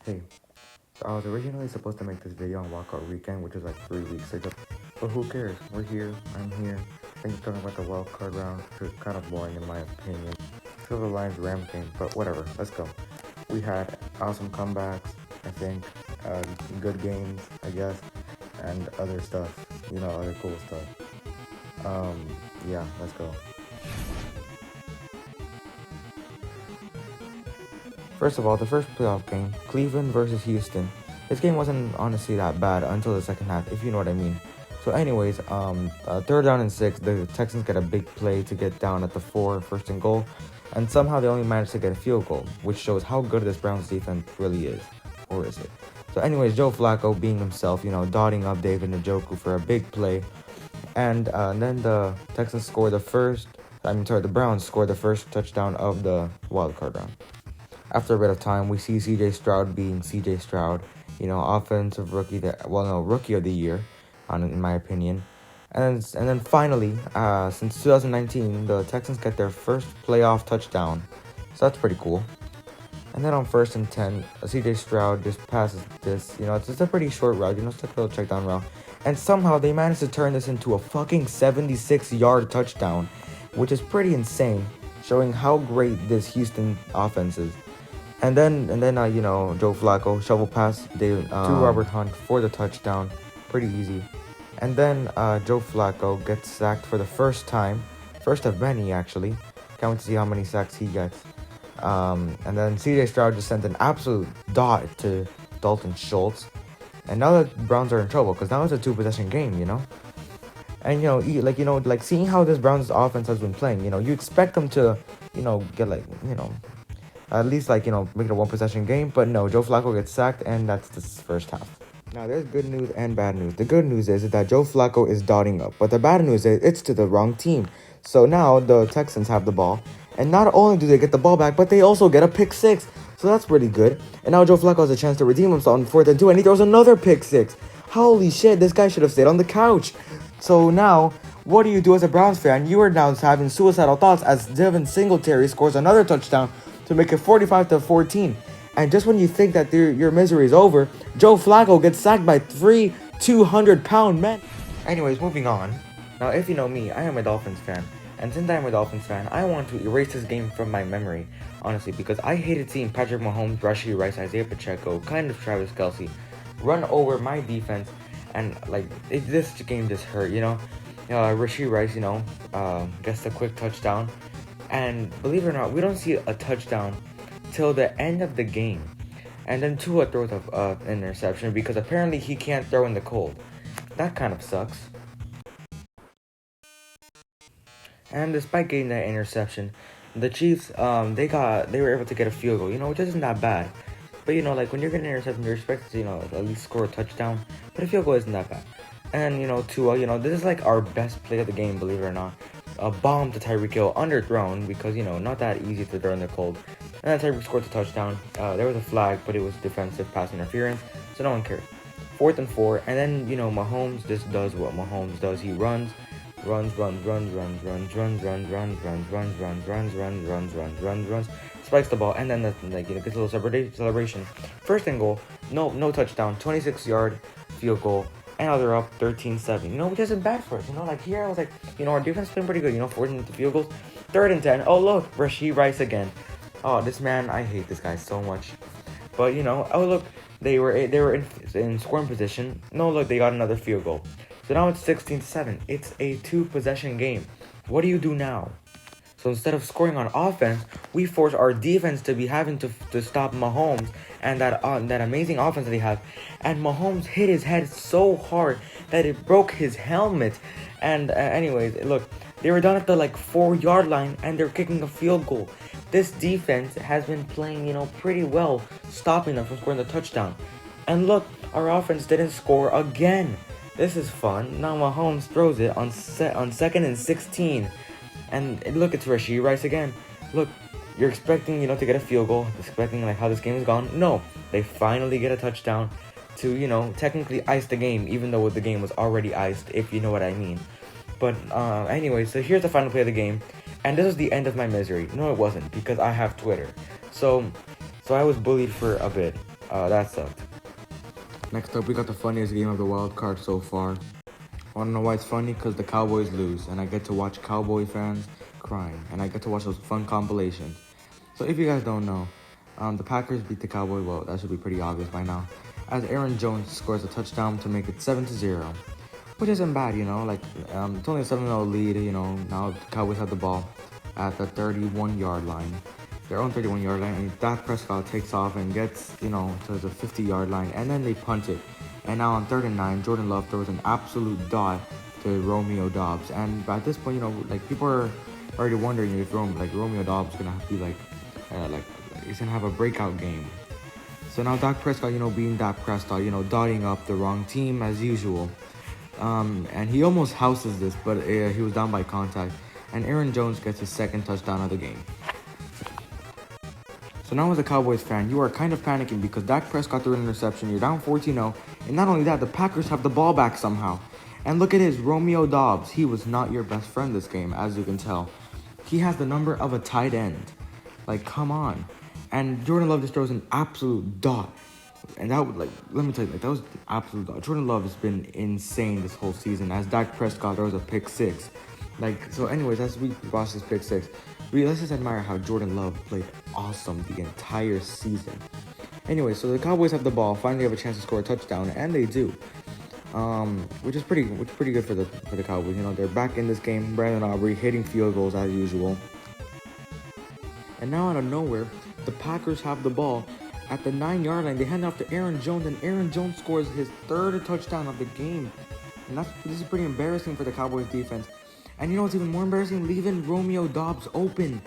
Hey, so I was originally supposed to make this video on Wildcard weekend, which was like 3 weeks ago. But who cares? We're here. I'm here. I think talking about the wildcard round, which is kind of boring in my opinion. Silver Lions Rams game, but whatever. Let's go. We had awesome comebacks, I think, good games, I guess, and other stuff. Other cool stuff. Yeah, let's go. First of all, the first playoff game, Cleveland versus Houston. This game wasn't honestly that bad until the second half, if you know what I mean. So anyways, third down and 6, the Texans get a big play to get down at the 4, first and goal. And somehow they only managed to get a field goal, which shows how good this Browns defense really is. Or is it? So anyways, Joe Flacco being himself, dotting up David Njoku for a big play. And then the Texans score the Browns score the first touchdown of the wildcard round. After a bit of time, we see C.J. Stroud being C.J. Stroud, offensive rookie of the year, in my opinion. And then finally, since 2019, the Texans get their first playoff touchdown. So that's pretty cool. And then on 1st and 10, C.J. Stroud just passes this. It's just a pretty short route. It's like a little check down route. And somehow they managed to turn this into a fucking 76-yard touchdown, which is pretty insane, showing how great this Houston offense is. And then Joe Flacco shovel pass to Robert Hunt for the touchdown, pretty easy. And then Joe Flacco gets sacked for the first time, first of many actually. Can't wait to see how many sacks he gets. And then C.J. Stroud just sent an absolute dot to Dalton Schultz. And now the Browns are in trouble because now it's a 2-possession game, And seeing how this Browns offense has been playing, you expect them to, get at least make it a 1-possession game. But no, Joe Flacco gets sacked, and that's the first half. Now, there's good news and bad news. The good news is that Joe Flacco is dotting up, but the bad news is it's to the wrong team. So now the Texans have the ball, and not only do they get the ball back, but they also get a pick 6. So that's pretty good. And now Joe Flacco has a chance to redeem himself on 4th and 2, and he throws another pick 6. Holy shit, this guy should have stayed on the couch. So now, what do you do as a Browns fan? You are now having suicidal thoughts as Devin Singletary scores another touchdown to make it 45-14. And just when you think that your misery is over, Joe Flacco gets sacked by 3 200-pound men. Anyways, moving on. Now, if you know me, I am a Dolphins fan. And since I am a Dolphins fan, I want to erase this game from my memory, honestly, because I hated seeing Patrick Mahomes, Rashee Rice, Isaiah Pacheco, kind of Travis Kelce, run over my defense. And, this game just hurt, Rashee Rice, gets the quick touchdown. And believe it or not, we don't see a touchdown till the end of the game. And then Tua throws an interception because apparently he can't throw in the cold. That kind of sucks. And despite getting that interception, the Chiefs, they were able to get a field goal, which isn't that bad. But, when you're getting an interception, you're expected to, at least score a touchdown. But a field goal isn't that bad. And, Tua, this is our best play of the game, believe it or not. A bomb to Tyreek Hill, underthrown because, not that easy to throw in the cold. And then Tyreek scored the touchdown. There was a flag, but it was defensive pass interference, so no one cared. 4th and 4, and then, Mahomes just does what Mahomes does. He runs, spikes the ball, and then gets a little celebration. First and goal, no touchdown, 26-yard field goal. And now they're up 13-7, which isn't bad for us. Here I was our defense is playing pretty good, forcing the field goals. 3rd and 10. Oh, look, Rashee Rice again. Oh, this man, I hate this guy so much. But, oh, look, they were in scoring position. No, look, they got another field goal. So now it's 16-7. It's a 2-possession game. What do you do now? So instead of scoring on offense, we force our defense to be having to stop Mahomes and that amazing offense that they have. And Mahomes hit his head so hard that it broke his helmet. And anyways, look, they were done at the 4-yard line and they're kicking a field goal. This defense has been playing, pretty well, stopping them from scoring the touchdown. And look, our offense didn't score again. This is fun. Now Mahomes throws it on 2nd and 16. And look, it's Rashee Rice again. Look, you're expecting, to get a field goal, expecting how this game is gone. No, they finally get a touchdown to, technically ice the game, even though the game was already iced, if you know what I mean. But anyway, so here's the final play of the game. And this is the end of my misery. No, it wasn't, because I have Twitter. So I was bullied for a bit. That sucked. Next up, we got the funniest game of the wild card so far. Wanna know why it's funny? Because the Cowboys lose, and I get to watch Cowboy fans crying, and I get to watch those fun compilations. So if you guys don't know, the Packers beat the Cowboys. Well, that should be pretty obvious by now, as Aaron Jones scores a touchdown to make it 7-0, which isn't bad, you know. Like it's only a 7-0 lead, you know. Now the Cowboys have the ball at the 31-yard line, their own 31-yard line, and Dak Prescott takes off and gets, you know, to the 50-yard line, and then they punt it. And now on 3rd and 9, Jordan Love throws an absolute dot to Romeo Doubs. And at this point, you know, like people are already wondering if Romeo Doubs is gonna be like he's gonna have a breakout game. So now Dak Prescott, you know, being Dak Prescott, you know, dotting up the wrong team as usual. And he almost houses this, but he was down by contact. And Aaron Jones gets his second touchdown of the game. So now as a Cowboys fan, you are kind of panicking because Dak Prescott threw an interception. You're down 14-0. And not only that, the Packers have the ball back somehow. And look at his Romeo Doubs. He was not your best friend this game, as you can tell. He has the number of a tight end. Like, come on. And Jordan Love just throws an absolute dot. And that would, like, let me tell you, like, that was an absolute dot. Jordan Love has been insane this whole season as Dak Prescott throws a pick six. Like, so anyways, as we watch this pick six, let's just admire how Jordan Love played awesome the entire season. Anyway, so the Cowboys have the ball, finally have a chance to score a touchdown, and they do. Which is pretty good for the Cowboys. You know, they're back in this game. Brandon Aubrey hitting field goals as usual. And now out of nowhere, the Packers have the ball at the 9-yard line. They hand it off to Aaron Jones, and Aaron Jones scores his 3rd touchdown of the game. And this is pretty embarrassing for the Cowboys defense. And you know what's even more embarrassing? Leaving Romeo Doubs open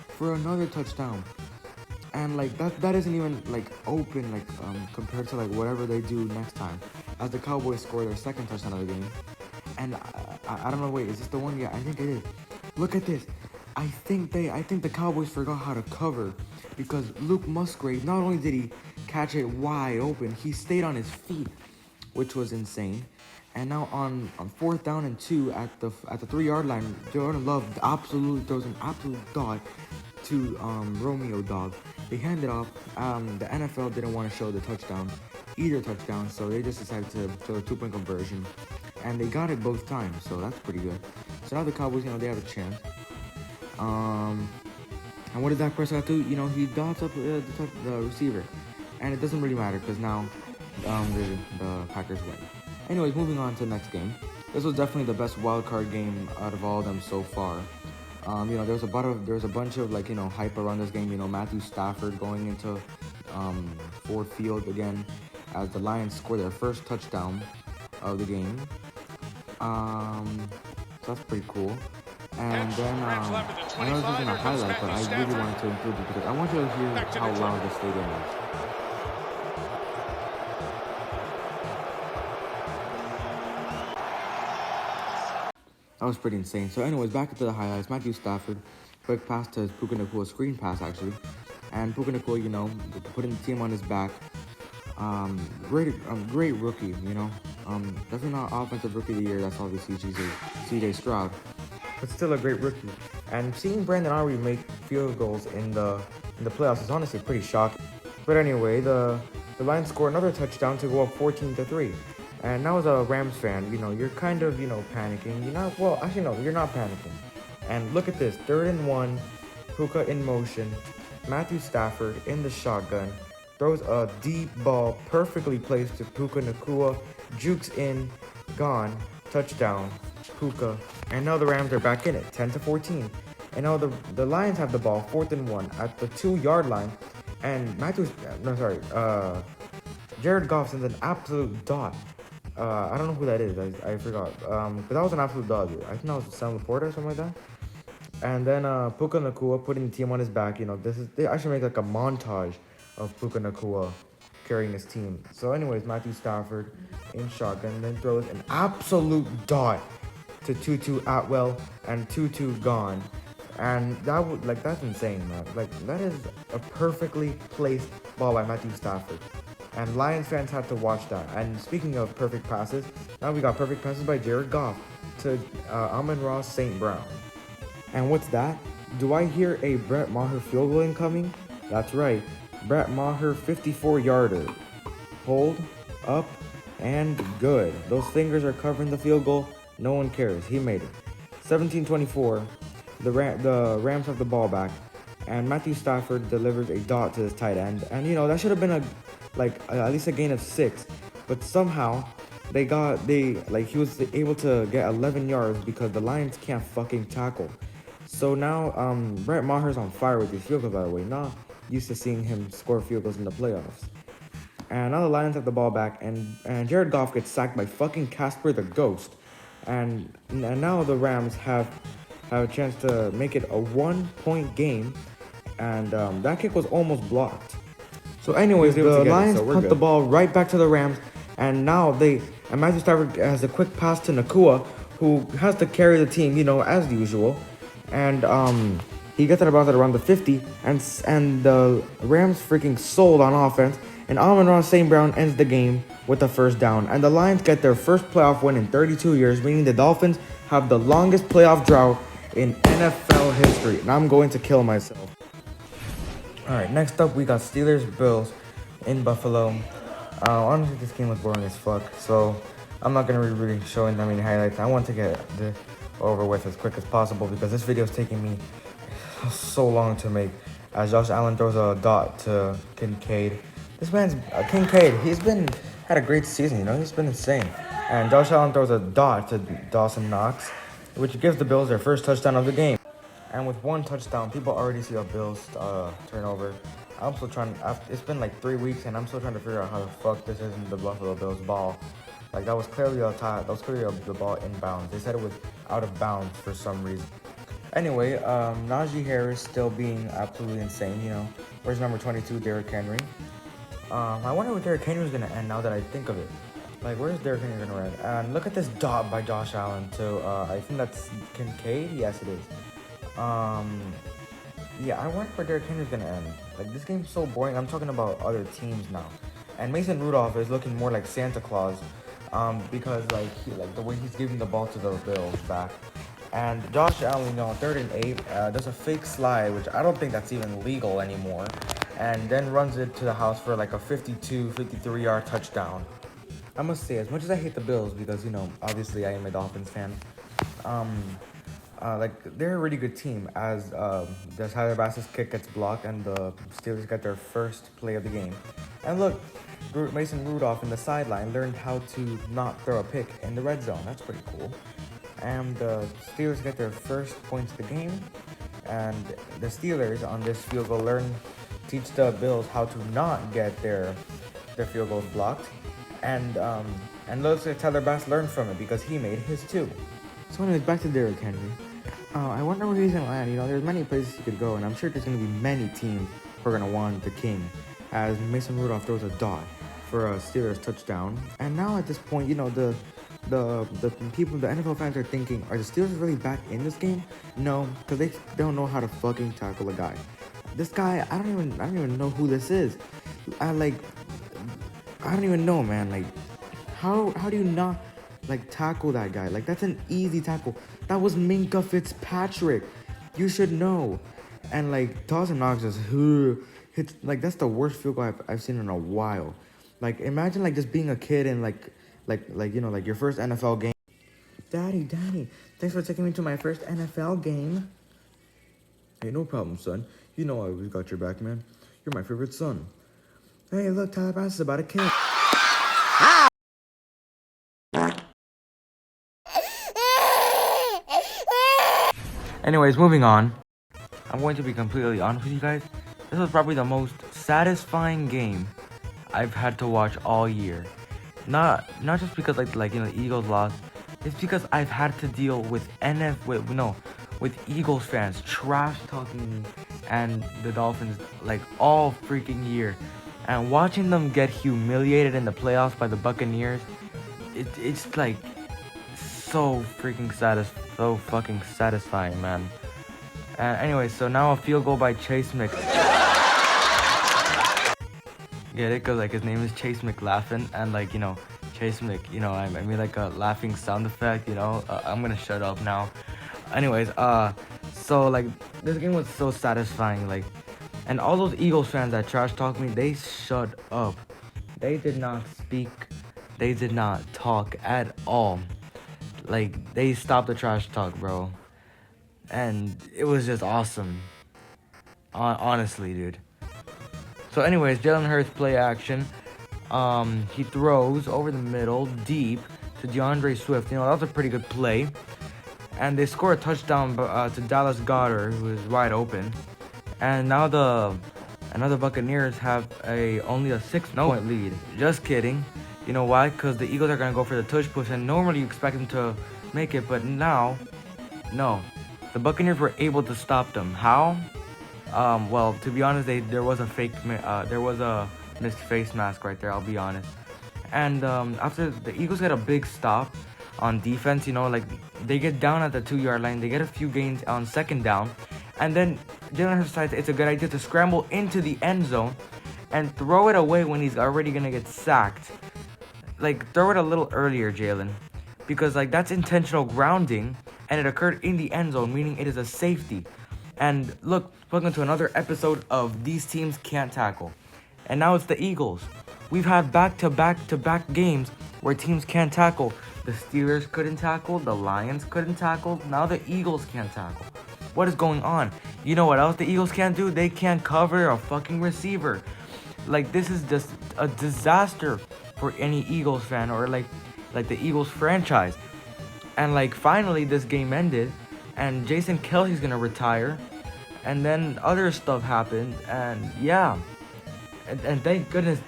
for another touchdown. And like that isn't even like open like compared to like whatever they do next time, as the Cowboys score their 2nd touchdown of the game. And I don't know. Wait, is this the one? Yeah, I think it is. Look at this. I think the Cowboys forgot how to cover, because Luke Musgrave, not only did he catch it wide open, he stayed on his feet, which was insane. And now on 4th down and 2 at the 3-yard line, Jordan Love throws an absolute dot to Romeo Doubs. They hand it off. The NFL didn't want to show either touchdown, so they just decided to show a 2-point conversion, and they got it both times, so that's pretty good. So now the Cowboys, you know, they have a chance. And what did Dak Prescott do? You know, he dots up the receiver, and it doesn't really matter because now the Packers win. Anyways, moving on to the next game. This was definitely the best wild card game out of all of them so far. You know, there's a bunch of like, you know, hype around this game. You know, Matthew Stafford going into Ford Field again as the Lions score their 1st touchdown of the game. So that's pretty cool. And then I know this isn't a highlight, but I really wanted to include it because I want you to hear how loud the stadium is. That was pretty insane. So anyways, back to the highlights. Matthew Stafford, quick pass to Puka Nacua, screen pass actually. And Puka Nacua, you know, putting the team on his back. Great rookie, you know. Definitely not offensive rookie of the year. That's obviously CJ Stroud. But still a great rookie. And seeing Brandon Aubrey make field goals in the playoffs is honestly pretty shocking. But anyway, the Lions score another touchdown to go up 14-3. And now as a Rams fan, you know, you're kind of, you know, panicking. You're not, well, actually no, you're not panicking. And look at this, 3rd and 1, Puka in motion, Matthew Stafford in the shotgun, throws a deep ball perfectly placed to Puka Nacua, jukes in, gone, touchdown, Puka. And now the Rams are back in it, 10-14. And now the Lions have the ball, 4th and 1 at the 2-yard line. And Jared Goff sends an absolute dot. I don't know who that is. I forgot. But that was an absolute dog. I think that was Sam Laporta or something like that. And then Puka Nacua putting the team on his back. You know, they actually make like a montage of Puka Nacua carrying his team. So anyways, Matthew Stafford in shotgun, then throws an absolute dot to Tutu Atwell, and Tutu gone. And that's insane, man. Like, that is a perfectly placed ball by Matthew Stafford. And Lions fans had to watch that. And speaking of perfect passes, now we got perfect passes by Jared Goff to Amon-Ra St. Brown. And what's that? Do I hear a Brett Maher field goal incoming? That's right. Brett Maher 54-yarder. Hold, up, and good. Those fingers are covering the field goal. No one cares. He made it. 17-24. The Rams have the ball back, and Matthew Stafford delivers a dot to his tight end. And that should have been at least a gain of 6, but somehow he was able to get 11 yards because the Lions can't fucking tackle. So now Brett Maher's on fire with these field goals, by the way. Not used to seeing him score field goals in the playoffs. And now the Lions have the ball back, and Jared Goff gets sacked by fucking Casper the Ghost. And now the Rams have a chance to make it a 1-point game, and that kick was almost blocked. So anyways, the Lions punt the ball right back to the Rams, and now Matthew Stafford has a quick pass to Nakua, who has to carry the team, as usual. And he gets it about around the 50, and the Rams freaking sold on offense. And Amon-Ra St. Brown ends the game with a first down. And the Lions get their first playoff win in 32 years, meaning the Dolphins have the longest playoff drought in NFL history. And I'm going to kill myself. Alright, next up we got Steelers-Bills in Buffalo. Honestly, this game was boring as fuck, so I'm not going to be really showing that many highlights. I want to get this over with as quick as possible because this video is taking me so long to make. As Josh Allen throws a dot to Kincaid. This man's Kincaid. Had a great season. He's been insane. And Josh Allen throws a dot to Dawson Knox, which gives the Bills their first touchdown of the game. And with one touchdown, people already see the Bills turnover. I'm still trying. It's been like 3 weeks, and I'm still trying to figure out how the fuck this isn't the Buffalo Bills ball. Like that was clearly a tie. That was clearly the ball inbounds. They said it was out of bounds for some reason. Anyway, Najee Harris still being absolutely insane. Where's number 22, Derrick Henry? I wonder what Derrick Henry is gonna end now that I think of it. Like, where's Derrick Henry gonna end? And look at this dot by Josh Allen to I think that's Kincaid. Yes, it is. Yeah, I wonder where Derrick Henry's gonna end. Like, this game's so boring. I'm talking about other teams now. And Mason Rudolph is looking more like Santa Claus, because the way he's giving the ball to the Bills back. And Josh Allen, 3rd and 8, does a fake slide, which I don't think that's even legal anymore, and then runs it to the house for like a 52, 53-yard touchdown. I must say, as much as I hate the Bills, because, obviously I am a Dolphins fan, they're a really good team, as the Tyler Bass's kick gets blocked and the Steelers get their first play of the game. And look, Mason Rudolph in the sideline learned how to not throw a pick in the red zone. That's pretty cool. And the Steelers get their first points of the game, and the Steelers on this field goal teach the Bills how to not get their field goals blocked, and looks like Tyler Bass learned from it because he made his too. So anyways, back to Derrick Henry. I wonder where he's gonna land. There's many places he could go, and I'm sure there's gonna be many teams who are gonna want the king, as Mason Rudolph throws a dot for a Steelers touchdown. And now at this point, the people, the NFL fans are thinking, are the Steelers really back in this game? No, because they don't know how to fucking tackle a guy. This guy, I don't even know who this is. I don't even know, man. Like, how do you not tackle that guy? Like, that's an easy tackle. That was Minka Fitzpatrick. You should know. And Dawson Knox just hits, that's the worst field goal I've seen in a while. Like, imagine just being a kid and your first NFL game. Daddy, thanks for taking me to my first NFL game. Hey, no problem, son. I always got your back, man. You're my favorite son. Hey, look, Tyler Bass is about to kill. Anyways, moving on. I'm going to be completely honest with you guys. This was probably the most satisfying game I've had to watch all year. Not just because the Eagles lost. It's because I've had to deal with Eagles fans trash talking me and the Dolphins all freaking year, and watching them get humiliated in the playoffs by the Buccaneers. It's so freaking so fucking satisfying, man. Anyway, so now a field goal by Chase Mc. Get it? Cause his name is Chase McLaughlin, and Chase Mc, I made a laughing sound effect, I'm gonna shut up now. Anyways, so this game was so satisfying. And all those Eagles fans that trash talk me, they shut up. They did not speak. They did not talk at all. Like, they stopped the trash talk, bro. And it was just awesome. Honestly, dude. So anyways, Jalen Hurts play action. He throws over the middle, deep, to DeAndre Swift. You know, that was a pretty good play. And they score a touchdown to Dallas Goedert, who is wide open. And now the Buccaneers have only a 6-point lead. Just kidding. You know why? Because the Eagles are going to go for the tush push, and normally you expect them to make it, but now, no. The Buccaneers were able to stop them. How? Well, to be honest, there was a missed face mask right there, I'll be honest. And after the Eagles get a big stop on defense, you know, like they get down at the 2-yard line, they get a few gains on second down, and then Jalen Hurts decides it's a good idea to scramble into the end zone and throw it away when he's already gonna get sacked. Like, throw it a little earlier, Jalen, because like that's intentional grounding, and it occurred in the end zone, meaning it is a safety. And look, welcome to another episode of These Teams Can't Tackle. And now it's the Eagles. We've had back-to-back games where teams can't tackle. The Steelers couldn't tackle, the Lions couldn't tackle, now the Eagles can't tackle. What is going on? You know what else the Eagles can't do? They can't cover a fucking receiver. Like, this is just a disaster for any Eagles fan, or like the Eagles franchise. And like, finally this game ended, and Jason Kelce's gonna retire, and then other stuff happened, and yeah, and thank goodness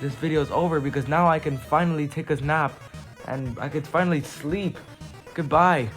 this video is over, because now I can finally take a nap and I can finally sleep. Goodbye.